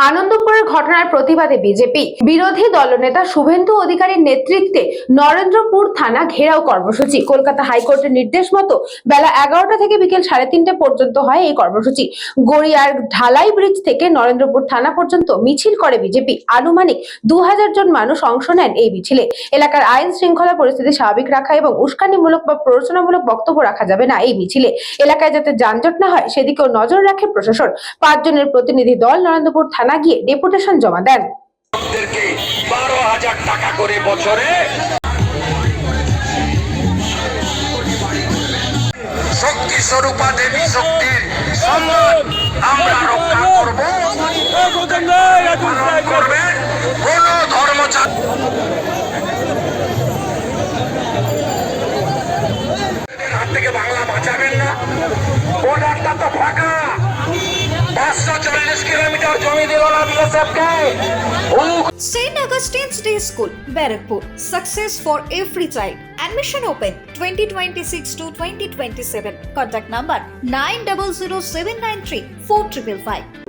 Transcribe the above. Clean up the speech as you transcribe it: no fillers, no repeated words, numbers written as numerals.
আনন্দপুরের ঘটনার প্রতিবাদে বিজেপি বিরোধী দলনেতা শুভেন্দু অধিকারীর নেতৃত্বে নরেন্দ্রপুর থানা ঘেরাও কর্মসূচি। কলকাতা হাইকোর্টের নির্দেশ মতো বেলা 11টা থেকে বিকেল 3:30 পর্যন্ত হয় এই কর্মসূচি। গড়িয়ার ঢালাই ব্রিজ থেকে নরেন্দ্রপুর থানা পর্যন্ত মিছিল করে বিজেপি। আনুমানিক 2000 জন মানুষ অংশ নেন এই মিছিলে। এলাকার আইন শৃঙ্খলা পরিস্থিতি স্বাভাবিক রাখা এবং উস্কানিমূলক বা প্ররোচনামূলক বক্তব্য রাখা যাবে না এই মিছিলে। এলাকায় যাতে যানজট না হয় সেদিকেও নজর রাখে প্রশাসন। 5 জনের প্রতিনিধি দল নরেন্দ্রপুর থানা গিয়ে ডেপুটেশন জমা দেন। 12,000 টাকা করে বছরে শক্তি স্বরূপা দেবী শক্তির সম্মান আমরা রক্ষা করব। পালন করবেন কোন ধর্মচার হাত থেকে বাংলা বাঁচাবেন না। বর্ডারটা তো ফাঁকা, 540 কিলোমিটার জমি দিল না বিএসএফকে। St. Augustine's Day School, Barrackpur. Success for every child. Admission open 2026 to 2027. Contact number 900793 4555.